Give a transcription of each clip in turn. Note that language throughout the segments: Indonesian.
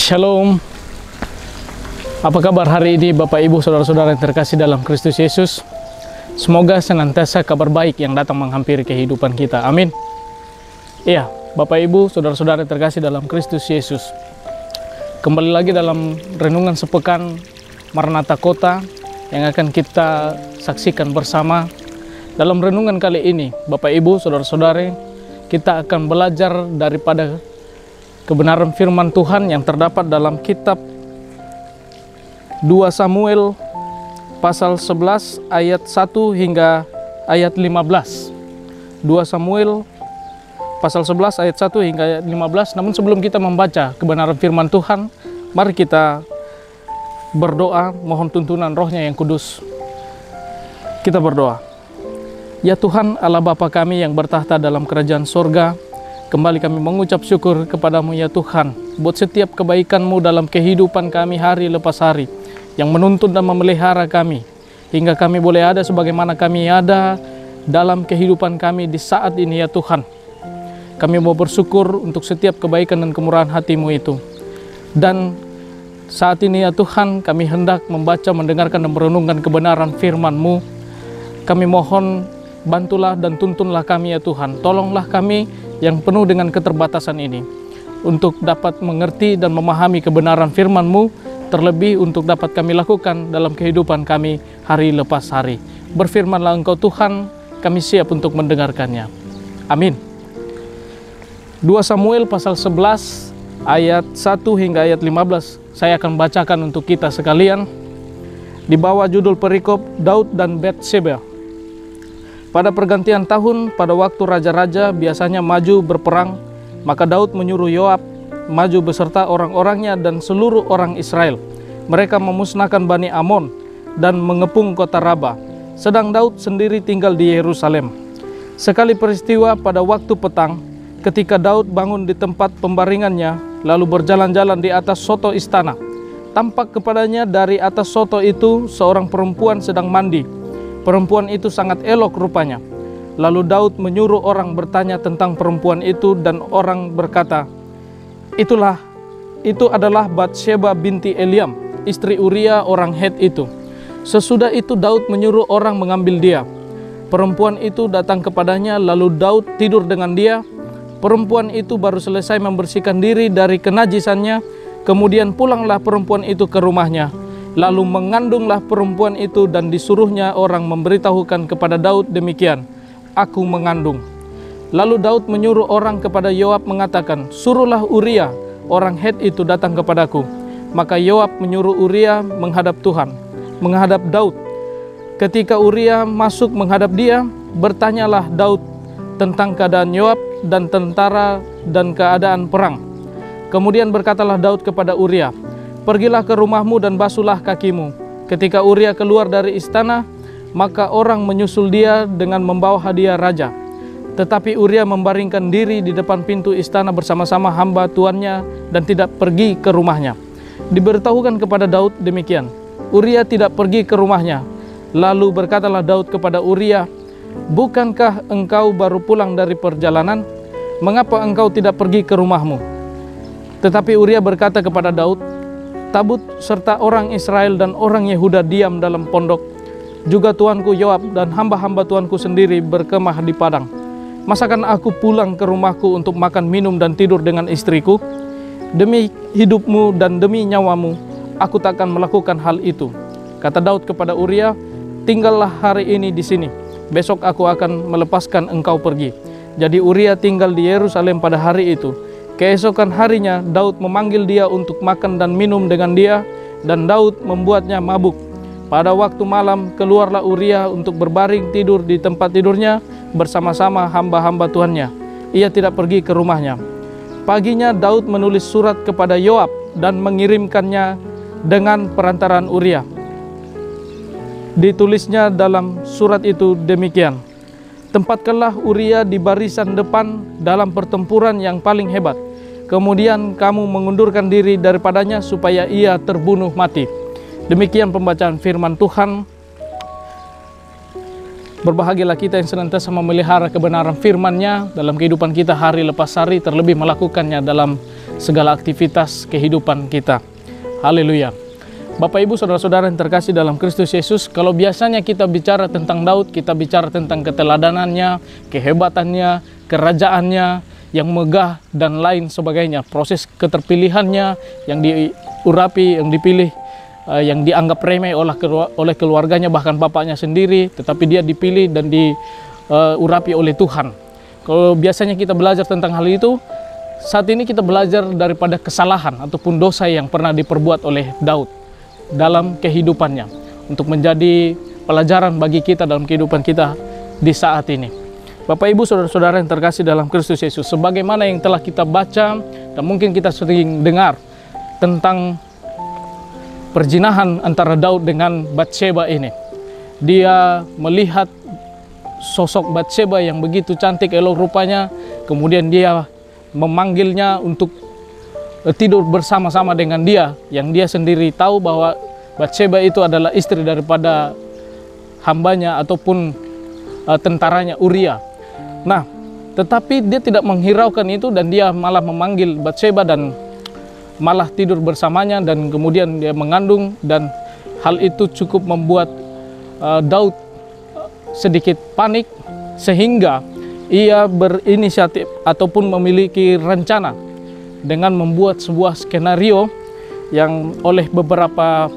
Shalom. Apa kabar hari ini Bapak Ibu Saudara-saudara yang terkasih dalam Kristus Yesus? Semoga senantiasa kabar baik yang datang menghampiri kehidupan kita. Amin. Iya, Bapak Ibu Saudara-saudara yang terkasih dalam Kristus Yesus. Kembali lagi dalam renungan sepekan Maranatha Kota yang akan kita saksikan bersama. Dalam renungan kali ini, Bapak Ibu Saudara-saudara, kita akan belajar daripada kebenaran firman Tuhan yang terdapat dalam kitab 2 Samuel pasal 11 ayat 1 hingga ayat 15. 2 Samuel pasal 11 ayat 1 hingga ayat 15. Namun sebelum kita membaca kebenaran firman Tuhan, mari kita berdoa mohon tuntunan Roh-Nya yang kudus. Kita berdoa. Ya Tuhan Allah Bapa kami yang bertahta dalam kerajaan sorga, kembali kami mengucap syukur kepadamu ya Tuhan, buat setiap kebaikan-Mu dalam kehidupan kami hari lepas hari, yang menuntun dan memelihara kami, hingga kami boleh ada sebagaimana kami ada dalam kehidupan kami di saat ini ya Tuhan. Kami mau bersyukur untuk setiap kebaikan dan kemurahan hati-Mu itu. Dan saat ini ya Tuhan, kami hendak membaca, mendengarkan dan merenungkan kebenaran firman-Mu. Kami mohon bantulah dan tuntunlah kami ya Tuhan. Tolonglah kami yang penuh dengan keterbatasan ini untuk dapat mengerti dan memahami kebenaran firman-Mu, terlebih untuk dapat kami lakukan dalam kehidupan kami hari lepas hari. Berfirmanlah Engkau Tuhan, kami siap untuk mendengarkannya. Amin. 2 Samuel pasal 11 ayat 1 hingga ayat 15 saya akan bacakan untuk kita sekalian di bawah judul perikop Daud dan Bathsheba. Pada pergantian tahun, pada waktu raja-raja biasanya maju berperang, maka Daud menyuruh Yoab maju beserta orang-orangnya dan seluruh orang Israel. Mereka memusnahkan Bani Amon dan mengepung kota Raba, sedang Daud sendiri tinggal di Yerusalem. Sekali peristiwa pada waktu petang, ketika Daud bangun di tempat pembaringannya, lalu berjalan-jalan di atas soto istana, tampak kepadanya dari atas soto itu seorang perempuan sedang mandi. Perempuan itu sangat elok rupanya. Lalu Daud menyuruh orang bertanya tentang perempuan itu, dan orang berkata, itu adalah Bathsheba binti Eliam, istri Uria orang Het itu. Sesudah itu Daud menyuruh orang mengambil dia. Perempuan itu datang kepadanya, lalu Daud tidur dengan dia. Perempuan itu baru selesai membersihkan diri dari kenajisannya, kemudian pulanglah perempuan itu ke rumahnya. Lalu mengandunglah perempuan itu, dan disuruhnya orang memberitahukan kepada Daud demikian, "Aku mengandung." Lalu Daud menyuruh orang kepada Yoab mengatakan, "Suruhlah Uria orang Het itu datang kepadaku." Maka Yoab menyuruh Uria menghadap Daud. Ketika Uria masuk menghadap dia, bertanyalah Daud tentang keadaan Yoab dan tentara dan keadaan perang. Kemudian berkatalah Daud kepada Uria, "Pergilah ke rumahmu dan basuhlah kakimu." Ketika Uria keluar dari istana, maka orang menyusul dia dengan membawa hadiah raja. Tetapi Uria membaringkan diri di depan pintu istana bersama-sama hamba tuannya dan tidak pergi ke rumahnya. Diberitahukan kepada Daud demikian. Uria tidak pergi ke rumahnya. Lalu berkatalah Daud kepada Uria, "Bukankah engkau baru pulang dari perjalanan? Mengapa engkau tidak pergi ke rumahmu?" Tetapi Uria berkata kepada Daud, "Tabut serta orang Israel dan orang Yehuda diam dalam pondok. Juga tuanku Yoab dan hamba-hamba tuanku sendiri berkemah di padang. Masakan aku pulang ke rumahku untuk makan, minum, dan tidur dengan istriku? Demi hidupmu dan demi nyawamu, aku takkan melakukan hal itu." Kata Daud kepada Uria, "Tinggallah hari ini di sini. Besok aku akan melepaskan engkau pergi." Jadi Uria tinggal di Yerusalem pada hari itu. Keesokan harinya Daud memanggil dia untuk makan dan minum dengan dia, dan Daud membuatnya mabuk. Pada waktu malam keluarlah Uria untuk berbaring tidur di tempat tidurnya bersama-sama hamba-hamba tuannya. Ia tidak pergi ke rumahnya. Paginya Daud menulis surat kepada Yoab dan mengirimkannya dengan perantaraan Uria. Ditulisnya dalam surat itu demikian, "Tempatkanlah Uria di barisan depan dalam pertempuran yang paling hebat. kemudian kamu mengundurkan diri daripadanya supaya ia terbunuh mati. Demikian pembacaan firman Tuhan. Berbahagialah kita yang senantiasa memelihara kebenaran firman-Nya dalam kehidupan kita hari lepas hari, terlebih melakukannya dalam segala aktivitas kehidupan kita. Haleluya. Bapak Ibu Saudara-saudara yang terkasih dalam Kristus Yesus, kalau biasanya kita bicara tentang Daud, kita bicara tentang keteladanannya, kehebatannya, kerajaannya yang megah dan lain sebagainya, proses keterpilihannya yang diurapi, yang dipilih, yang dianggap remeh oleh keluarganya, bahkan bapaknya sendiri, tetapi dia dipilih dan diurapi oleh Tuhan. Kalau biasanya kita belajar tentang hal itu, saat ini kita belajar daripada kesalahan ataupun dosa yang pernah diperbuat oleh Daud dalam kehidupannya, untuk menjadi pelajaran bagi kita dalam kehidupan kita di saat ini. Bapak Ibu Saudara-saudara yang terkasih dalam Kristus Yesus, sebagaimana yang telah kita baca dan mungkin kita sering dengar tentang perjinahan antara Daud dengan Batsheba ini. Dia melihat sosok Batsheba yang begitu cantik elok rupanya, kemudian dia memanggilnya untuk tidur bersama-sama dengan dia, yang dia sendiri tahu bahwa Batsheba itu adalah istri daripada hambanya ataupun tentaranya Uria. Nah, tetapi dia tidak menghiraukan itu dan dia malah memanggil Batsheba dan malah tidur bersamanya, dan kemudian dia mengandung, dan hal itu cukup membuat Daud sedikit panik, sehingga ia berinisiatif ataupun memiliki rencana dengan membuat sebuah skenario yang oleh beberapa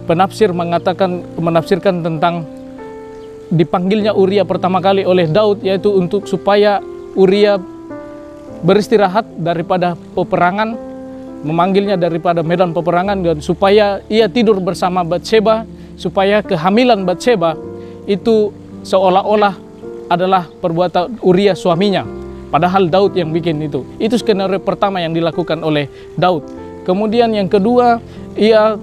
penafsir menafsirkan tentang dipanggilnya Uria pertama kali oleh Daud, yaitu untuk supaya Uria beristirahat daripada peperangan, memanggilnya daripada medan peperangan, dan supaya ia tidur bersama Batsheba, supaya kehamilan Batsheba itu seolah-olah adalah perbuatan Uria suaminya, padahal Daud yang bikin itu. Itu skenario pertama yang dilakukan oleh Daud. Kemudian yang kedua, ia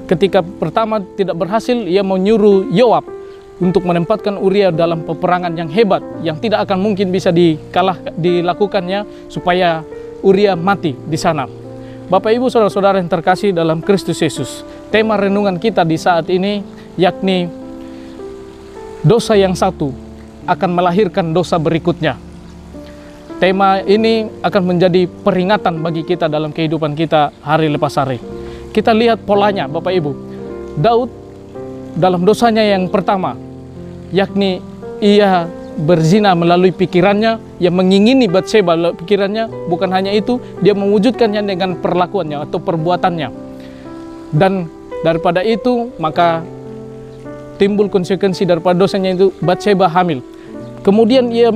ketika pertama tidak berhasil, ia menyuruh Yoab untuk menempatkan Uria dalam peperangan yang hebat, yang tidak akan mungkin bisa dilakukannya, supaya Uria mati di sana. Bapak Ibu Saudara-saudara yang terkasih dalam Kristus Yesus, tema renungan kita di saat ini yakni dosa yang satu akan melahirkan dosa berikutnya. Tema ini akan menjadi peringatan bagi kita dalam kehidupan kita hari lepas hari. Kita lihat polanya Bapak Ibu. Daud dalam dosanya yang pertama, yakni ia berzina melalui pikirannya, yang mengingini Batsheba melalui pikirannya. Bukan hanya itu, dia mewujudkannya dengan perlakuannya atau perbuatannya. Dan daripada itu, maka timbul konsekuensi daripada dosanya itu, Batsheba hamil. Kemudian ia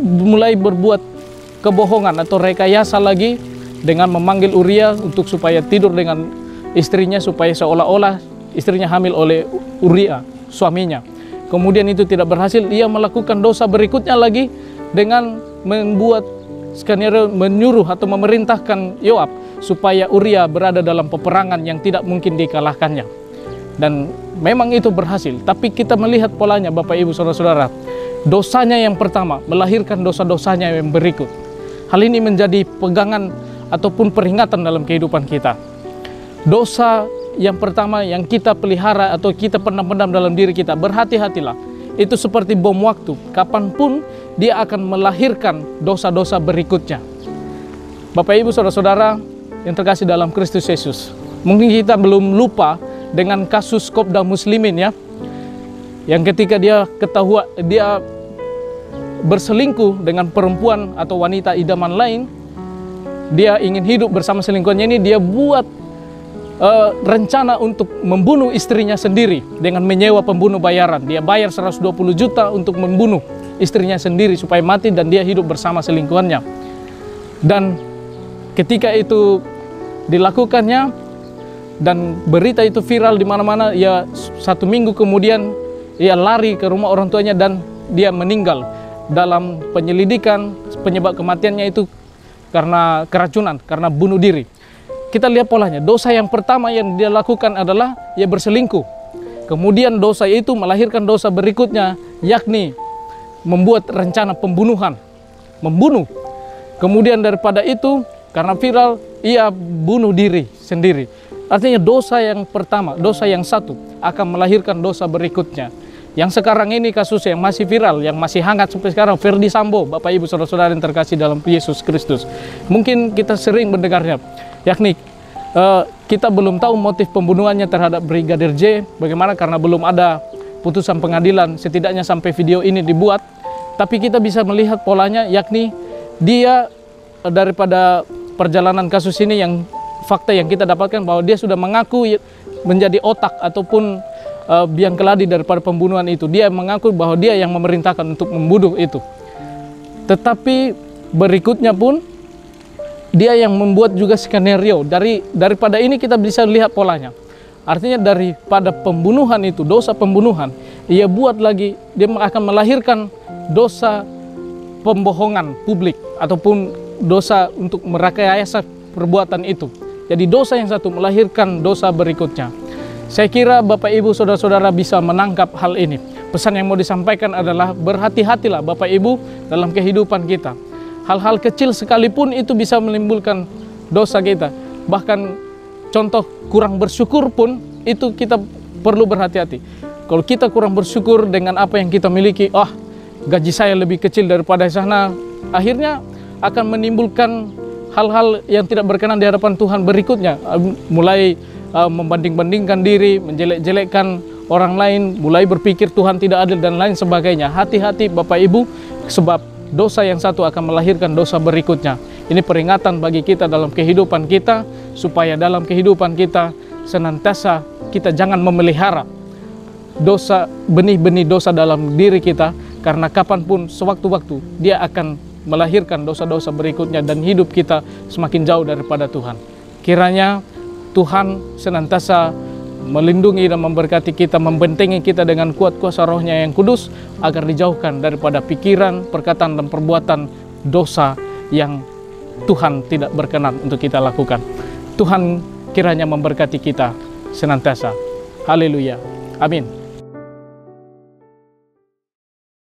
mulai berbuat kebohongan atau rekayasa lagi dengan memanggil Uria untuk supaya tidur dengan istrinya, supaya seolah-olah istrinya hamil oleh Uria, suaminya. Kemudian itu tidak berhasil, ia melakukan dosa berikutnya lagi dengan membuat skenario, menyuruh atau memerintahkan Yoab supaya Uria berada dalam peperangan yang tidak mungkin dikalahkannya. Dan memang itu berhasil, tapi kita melihat polanya Bapak Ibu Saudara-saudara. Dosanya yang pertama melahirkan dosa-dosanya yang berikut. Hal ini menjadi pegangan ataupun peringatan dalam kehidupan kita. Dosa yang pertama yang kita pelihara atau kita pendam-pendam dalam diri kita, berhati-hatilah. Itu seperti bom waktu, kapanpun dia akan melahirkan dosa-dosa berikutnya. Bapak Ibu Saudara-saudara yang terkasih dalam Kristus Yesus, mungkin kita belum lupa dengan kasus Kopda Muslimin ya, yang ketika dia ketahuan dia berselingkuh dengan perempuan atau wanita idaman lain, dia ingin hidup bersama selingkuhannya ini, dia buat rencana untuk membunuh istrinya sendiri dengan menyewa pembunuh bayaran. Dia bayar 120 juta untuk membunuh istrinya sendiri supaya mati dan dia hidup bersama selingkuhannya. Dan ketika itu dilakukannya dan berita itu viral di mana-mana, ya 1 minggu kemudian ia lari ke rumah orang tuanya dan dia meninggal. Dalam penyelidikan, penyebab kematiannya itu karena keracunan, karena bunuh diri. Kita lihat polanya, dosa yang pertama yang dia lakukan adalah ia berselingkuh. Kemudian dosa itu melahirkan dosa berikutnya, yakni membuat rencana pembunuhan, membunuh. Kemudian daripada itu, Karena viral, ia bunuh diri sendiri. Artinya dosa yang pertama, dosa yang satu akan melahirkan dosa berikutnya. Yang sekarang ini kasus yang masih viral, yang masih hangat sampai sekarang, Ferdy Sambo, Bapak Ibu Saudara-saudara yang terkasih dalam Yesus Kristus. Mungkin kita sering mendengarnya, yakni kita belum tahu motif pembunuhannya terhadap Brigadir J. Bagaimana? Karena belum ada putusan pengadilan, setidaknya sampai video ini dibuat. Tapi kita bisa melihat polanya, yakni dia daripada perjalanan kasus ini, yang fakta yang kita dapatkan bahwa dia sudah mengaku menjadi otak ataupun biang keladi daripada pembunuhan itu. Dia mengaku bahwa dia yang memerintahkan untuk membunuh itu. Tetapi berikutnya pun dia yang membuat juga skenario. Daripada ini kita bisa lihat polanya. Artinya daripada pembunuhan itu, dosa pembunuhan, ia buat lagi, dia akan melahirkan dosa pembohongan publik ataupun dosa untuk merekayasa perbuatan itu. Jadi dosa yang satu melahirkan dosa berikutnya. Saya kira Bapak Ibu Saudara-saudara bisa menangkap hal ini. Pesan yang mau disampaikan adalah berhati-hatilah Bapak Ibu dalam kehidupan kita. Hal-hal kecil sekalipun itu bisa menimbulkan dosa kita. Bahkan contoh kurang bersyukur pun itu kita perlu berhati-hati. Kalau kita kurang bersyukur dengan apa yang kita miliki, gaji saya lebih kecil daripada sana, akhirnya akan menimbulkan hal-hal yang tidak berkenan di hadapan Tuhan berikutnya. Mulai membanding-bandingkan diri, menjelek-jelekkan orang lain, mulai berpikir Tuhan tidak adil dan lain sebagainya. Hati-hati Bapak Ibu, sebab dosa yang satu akan melahirkan dosa berikutnya. Ini peringatan bagi kita dalam kehidupan kita, supaya dalam kehidupan kita senantiasa kita jangan memelihara dosa, benih-benih dosa dalam diri kita, karena kapanpun sewaktu-waktu dia akan melahirkan dosa-dosa berikutnya dan hidup kita semakin jauh daripada Tuhan. Kiranya Tuhan senantiasa melindungi dan memberkati kita, membentengi kita dengan kuat kuasa Roh-Nya yang kudus, agar dijauhkan daripada pikiran, perkataan, dan perbuatan dosa yang Tuhan tidak berkenan untuk kita lakukan. Tuhan kiranya memberkati kita senantiasa. Haleluya. Amin.